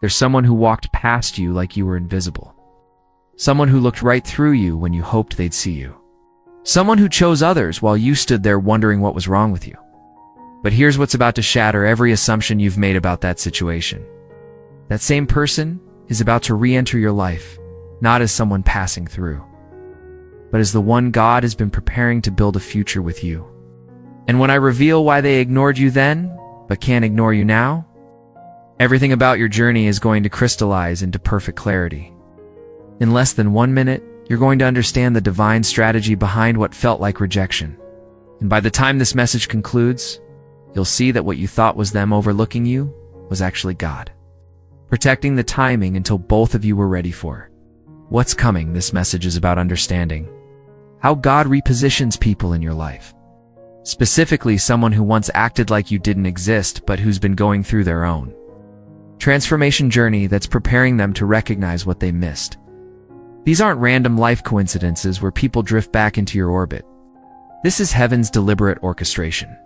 There's someone who walked past you like you were invisible. Someone who looked right through you when you hoped they'd see you. Someone who chose others while you stood there wondering what was wrong with you. But here's what's about to shatter every assumption you've made about that situation. That same person is about to re-enter your life, not as someone passing through, but as the one God has been preparing to build a future with you. And when I reveal why they ignored you then, but can't ignore you now, everything about your journey is going to crystallize into perfect clarity. In less than 1 minute, you're going to understand the divine strategy behind what felt like rejection. And by the time this message concludes, you'll see that what you thought was them overlooking you was actually God, protecting the timing until both of you were ready for. What's coming? This message is about understanding how God repositions people in your life. Specifically, someone who once acted like you didn't exist, but who's been going through their own transformation journey that's preparing them to recognize what they missed. These aren't random life coincidences where people drift back into your orbit. This is heaven's deliberate orchestration,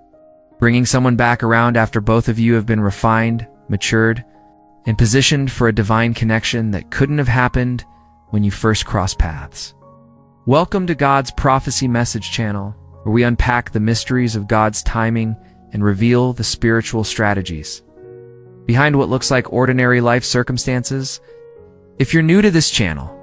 bringing someone back around after both of you have been refined, matured, and positioned for a divine connection that couldn't have happened when you first crossed paths. Welcome to God's Prophecy Message channel, where we unpack the mysteries of God's timing and reveal the spiritual strategies behind what looks like ordinary life circumstances. If you're new to this channel,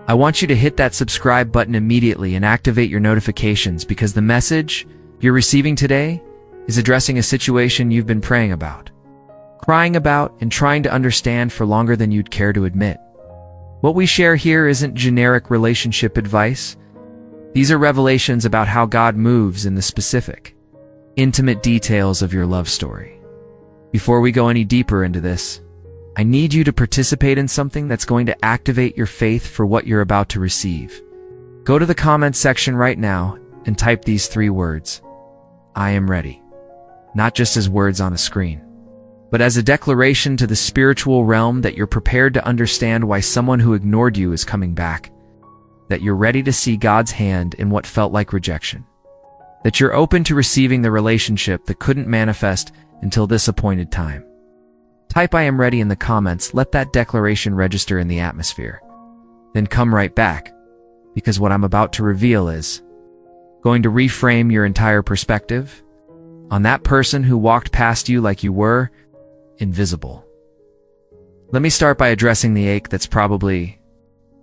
I want you to hit that subscribe button immediately and activate your notifications, because the message you're receiving today is addressing a situation you've been praying about, crying about, and trying to understand for longer than you'd care to admit. What we share here isn't generic relationship advice. These are revelations about how God moves in the specific, intimate details of your love story. Before we go any deeper into this, I need you to participate in something that's going to activate your faith for what you're about to receive. Go to the comments section right now and type these 3 words: I am ready. Not just as words on a screen, but as a declaration to the spiritual realm that you're prepared to understand why someone who ignored you is coming back. That you're ready to see God's hand in what felt like rejection. That you're open to receiving the relationship that couldn't manifest until this appointed time. Type I am ready in the comments. Let that declaration register in the atmosphere. Then come right back, because what I'm about to reveal is going to reframe your entire perspective on that person who walked past you like you were invisible. Let me start by addressing the ache that's probably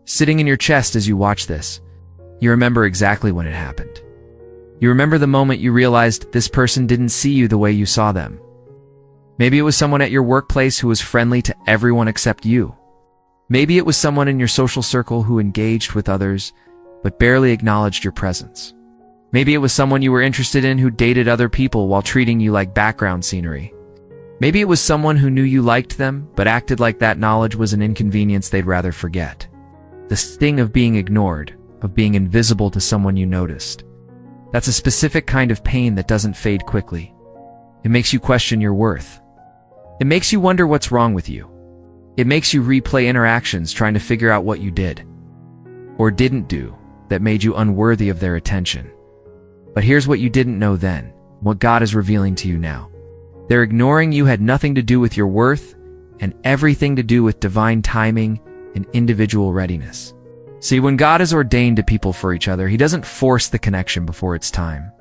sitting in your chest as you watch this. You remember exactly when it happened. You remember the moment you realized this person didn't see you the way you saw them. Maybe it was someone at your workplace who was friendly to everyone except you. Maybe it was someone in your social circle who engaged with others but barely acknowledged your presence. Maybe it was someone you were interested in who dated other people while treating you like background scenery. Maybe it was someone who knew you liked them but acted like that knowledge was an inconvenience they'd rather forget. The sting of being ignored, of being invisible to someone you noticed. That's a specific kind of pain that doesn't fade quickly. It makes you question your worth. It makes you wonder what's wrong with you. It makes you replay interactions trying to figure out what you did or didn't do that made you unworthy of their attention. But here's what you didn't know then, what God is revealing to you now. Their ignoring you had nothing to do with your worth and everything to do with divine timing and individual readiness. See, when God has ordained a people for each other, He doesn't force the connection before it's time.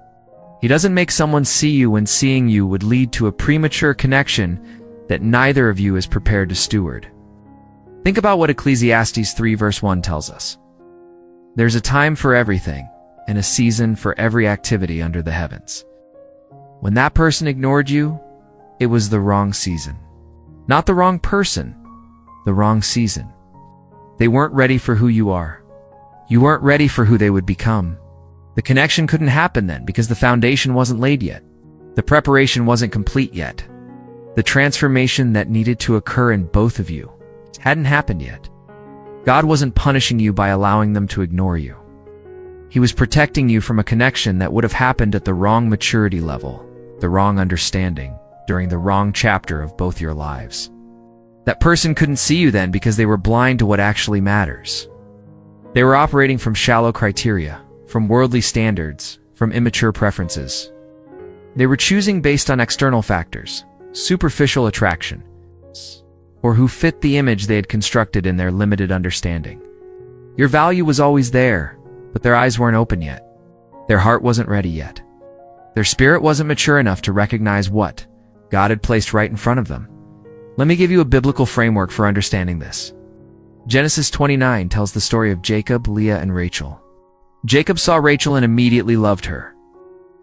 He doesn't make someone see you when seeing you would lead to a premature connection that neither of you is prepared to steward. Think about what Ecclesiastes 3 verse 1 tells us. There's a time for everything and a season for every activity under the heavens. When that person ignored you, it was the wrong season. Not the wrong person, the wrong season. They weren't ready for who you are. You weren't ready for who they would become. The connection couldn't happen then because the foundation wasn't laid yet. The preparation wasn't complete yet. The transformation that needed to occur in both of you hadn't happened yet. God wasn't punishing you by allowing them to ignore you. He was protecting you from a connection that would have happened at the wrong maturity level, the wrong understanding, during the wrong chapter of both your lives. That person couldn't see you then because they were blind to what actually matters. They were operating from shallow criteria, from worldly standards, from immature preferences. They were choosing based on external factors, superficial attraction, or who fit the image they had constructed in their limited understanding. Your value was always there, but their eyes weren't open yet. Their heart wasn't ready yet. Their spirit wasn't mature enough to recognize what God had placed right in front of them. Let me give you a biblical framework for understanding this. Genesis 29 tells the story of Jacob, Leah, and Rachel. Jacob saw Rachel and immediately loved her.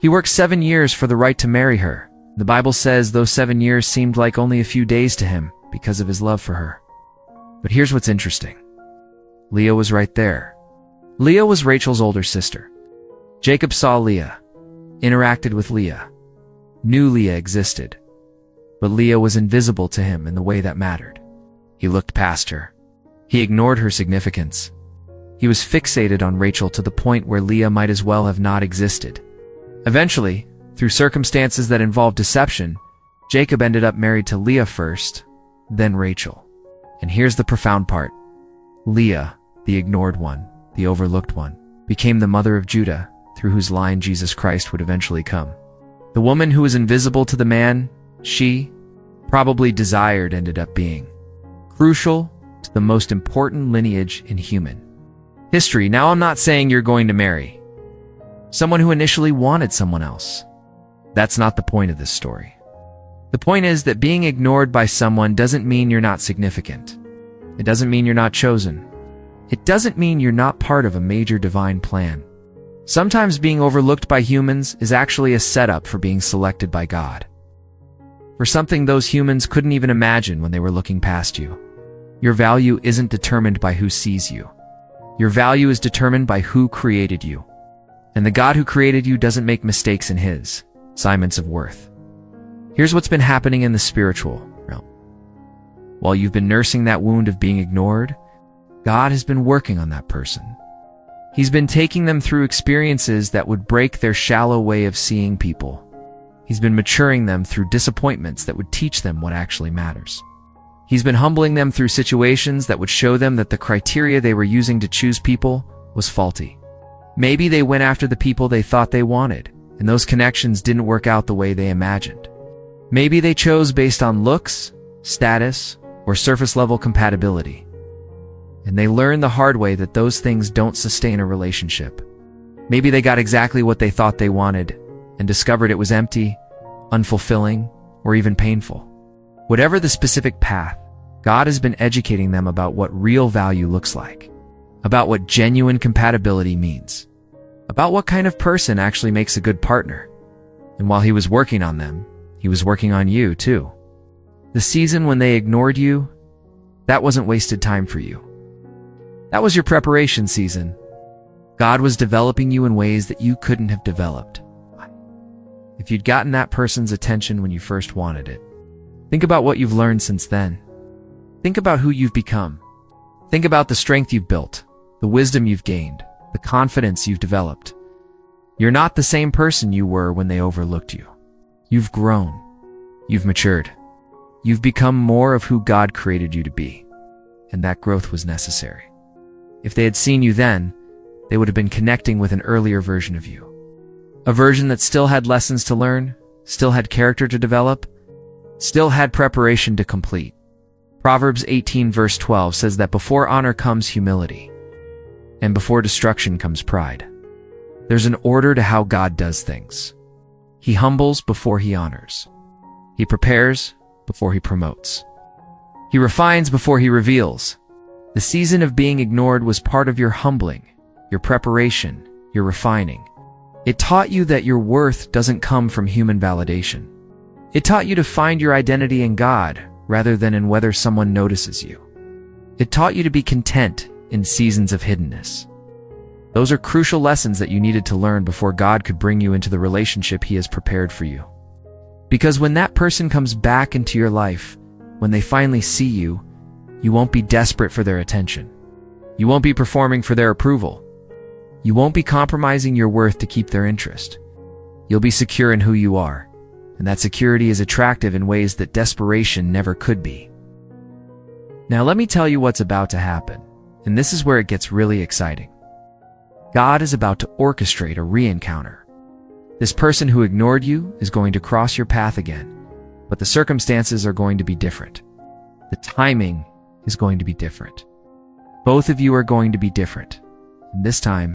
He worked 7 years for the right to marry her. The Bible says those 7 years seemed like only a few days to him because of his love for her. But here's what's interesting. Leah was right there. Leah was Rachel's older sister. Jacob saw Leah, interacted with Leah, knew Leah existed. But Leah was invisible to him in the way that mattered. He looked past her. He ignored her significance. He was fixated on Rachel to the point where Leah might as well have not existed. Eventually, through circumstances that involved deception, Jacob ended up married to Leah first, then Rachel. And here's the profound part. Leah, the ignored one, the overlooked one, became the mother of Judah, through whose line Jesus Christ would eventually come. The woman who was invisible to the man she probably desired ended up being crucial to the most important lineage in human history. Now, I'm not saying you're going to marry someone who initially wanted someone else. That's not the point of this story. The point is that being ignored by someone doesn't mean you're not significant. It doesn't mean you're not chosen. It doesn't mean you're not part of a major divine plan. Sometimes being overlooked by humans is actually a setup for being selected by God, for something those humans couldn't even imagine when they were looking past you. Your value isn't determined by who sees you. Your value is determined by who created you. And the God who created you doesn't make mistakes in his assignments of worth. Here's what's been happening in the spiritual realm. While you've been nursing that wound of being ignored, God has been working on that person. He's been taking them through experiences that would break their shallow way of seeing people. He's been maturing them through disappointments that would teach them what actually matters. He's been humbling them through situations that would show them that the criteria they were using to choose people was faulty. Maybe they went after the people they thought they wanted, and those connections didn't work out the way they imagined. Maybe they chose based on looks, status, or surface-level compatibility. And they learned the hard way that those things don't sustain a relationship. Maybe they got exactly what they thought they wanted and discovered it was empty, unfulfilling, or even painful. Whatever the specific path, God has been educating them about what real value looks like, about what genuine compatibility means, about what kind of person actually makes a good partner. And while he was working on them, he was working on you too. The season when they ignored you, that wasn't wasted time for you. That was your preparation season. God was developing you in ways that you couldn't have developed if you'd gotten that person's attention when you first wanted it. Think about what you've learned since then. Think about who you've become. Think about the strength you've built, the wisdom you've gained, the confidence you've developed. You're not the same person you were when they overlooked you. You've grown. You've matured. You've become more of who God created you to be. And that growth was necessary. If they had seen you then, they would have been connecting with an earlier version of you. A version that still had lessons to learn, still had character to develop, still had preparation to complete. Proverbs 18 verse 12 says that before honor comes humility, and before destruction comes pride. There's an order to how God does things. He humbles before he honors. He prepares before he promotes. He refines before he reveals. The season of being ignored was part of your humbling, your preparation, your refining. It taught you that your worth doesn't come from human validation. It taught you to find your identity in God rather than in whether someone notices you. It taught you to be content in seasons of hiddenness. Those are crucial lessons that you needed to learn before God could bring you into the relationship he has prepared for you. Because when that person comes back into your life, when they finally see you, you won't be desperate for their attention. You won't be performing for their approval. You won't be compromising your worth to keep their interest. You'll be secure in who you are, and that security is attractive in ways that desperation never could be. Now let me tell you what's about to happen, and this is where it gets really exciting. God is about to orchestrate a re-encounter. This person who ignored you is going to cross your path again, but the circumstances are going to be different. The timing is going to be different. Both of you are going to be different. And this time,